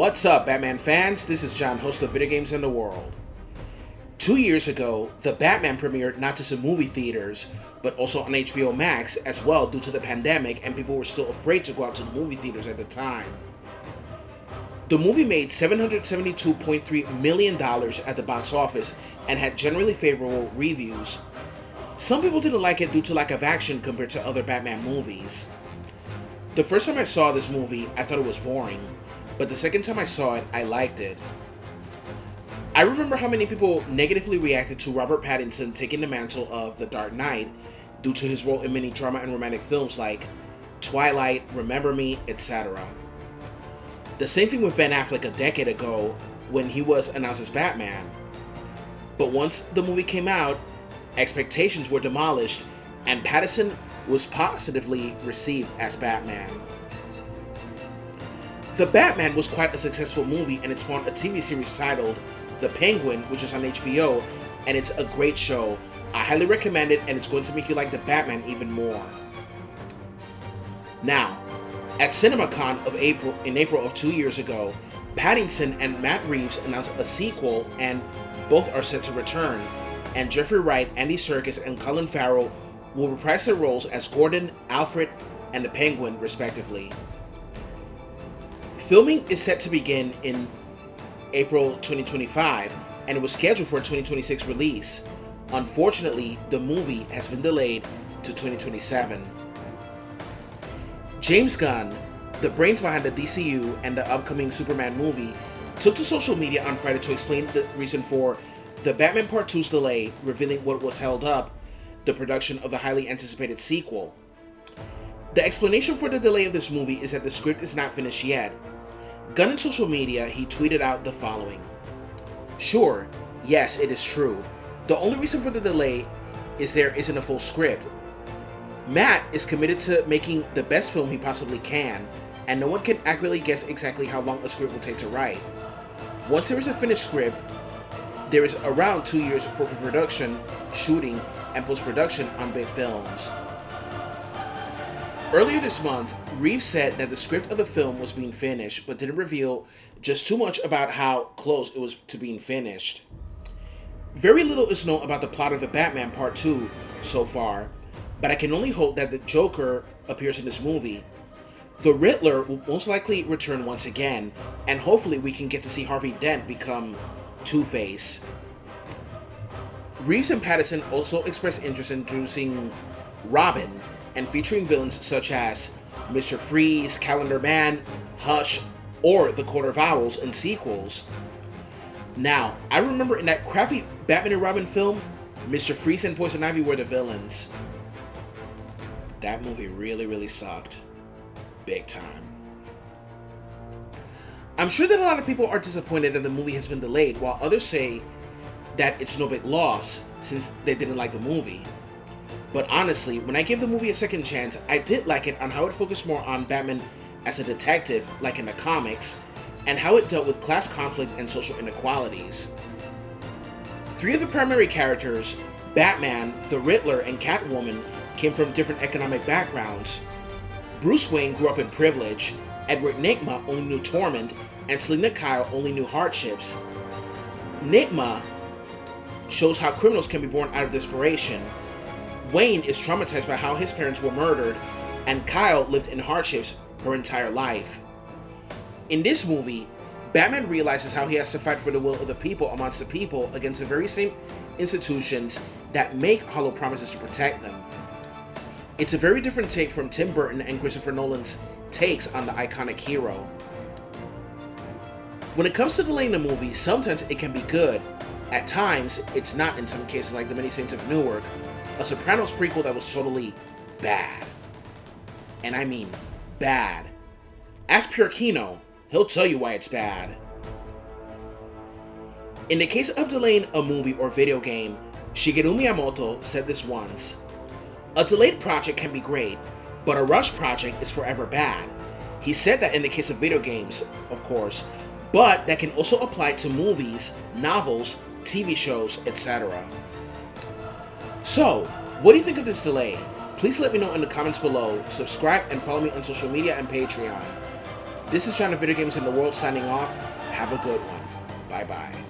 What's up, Batman fans? This is John, host of Video Games in the World. 2 years ago, The Batman premiered not just in movie theaters, but also on HBO Max as well due to the pandemic, and people were still afraid to go out to the movie theaters at the time. The movie made $772.3 million at the box office and had generally favorable reviews. Some people didn't like it due to lack of action compared to other Batman movies. The first time I saw this movie, I thought it was boring, but the second time I saw it, I liked it. I remember how many people negatively reacted to Robert Pattinson taking the mantle of The Dark Knight due to his role in many drama and romantic films like Twilight, Remember Me, etc. The same thing with Ben Affleck a decade ago when he was announced as Batman. But once the movie came out, expectations were demolished and Pattinson was positively received as Batman. The Batman was quite a successful movie, and it spawned a TV series titled The Penguin, which is on HBO, and it's a great show. I highly recommend it, and it's going to make you like the Batman even more. Now, at CinemaCon in April of 2 years ago, Pattinson and Matt Reeves announced a sequel, and both are set to return, and Jeffrey Wright, Andy Serkis, and Colin Farrell will reprise their roles as Gordon, Alfred, and the Penguin, respectively. Filming is set to begin in April 2025, and it was scheduled for a 2026 release. Unfortunately, the movie has been delayed to 2027. James Gunn, the brains behind the DCU and the upcoming Superman movie, took to social media on Friday to explain the reason for the Batman Part 2's delay, revealing what was held up the production of the highly anticipated sequel. The explanation for the delay of this movie is that the script is not finished yet. Gunn on social media, he tweeted out the following: "Sure, yes, it is true. The only reason for the delay is there isn't a full script. Matt is committed to making the best film he possibly can, and no one can accurately guess exactly how long a script will take to write. Once there is a finished script, there is around 2 years for pre-production, shooting, and post-production on big films." Earlier this month, Reeves said that the script of the film was being finished, but didn't reveal just too much about how close it was to being finished. Very little is known about the plot of the Batman Part 2 so far, but I can only hope that the Joker appears in this movie. The Riddler will most likely return once again, and hopefully we can get to see Harvey Dent become Two-Face. Reeves and Pattinson also expressed interest in introducing Robin and featuring villains such as Mr. Freeze, Calendar Man, Hush, or the Court of Owls in sequels. Now, I remember in that crappy Batman and Robin film, Mr. Freeze and Poison Ivy were the villains. That movie really sucked. Big time. I'm sure that a lot of people are disappointed that the movie has been delayed, while others say that it's no big loss since they didn't like the movie. But honestly, when I gave the movie a second chance, I did like it on how it focused more on Batman as a detective, like in the comics, and how it dealt with class conflict and social inequalities. 3 of the primary characters, Batman, the Riddler, and Catwoman, came from different economic backgrounds. Bruce Wayne grew up in privilege, Edward Nygma only knew torment, and Selina Kyle only knew hardships. Nygma shows how criminals can be born out of desperation. Wayne is traumatized by how his parents were murdered, and Kyle lived in hardships her entire life. In this movie, Batman realizes how he has to fight for the will of the people amongst the people against the very same institutions that make hollow promises to protect them. It's a very different take from Tim Burton and Christopher Nolan's takes on the iconic hero. When it comes to delaying the movie, sometimes it can be good. At times, it's not in some cases, like The Many Saints of Newark, a Sopranos prequel that was totally bad. And I mean bad. Ask Pierre Kino, he'll tell you why it's bad. In the case of delaying a movie or video game, Shigeru Miyamoto said this once: "A delayed project can be great, but a rushed project is forever bad." He said that in the case of video games, of course, but that can also apply to movies, novels, TV shows, etc. So, what do you think of this delay? Please let me know in the comments below, subscribe, and follow me on social media and Patreon. This is China Video Games in the World signing off. Have a good one. Bye-bye.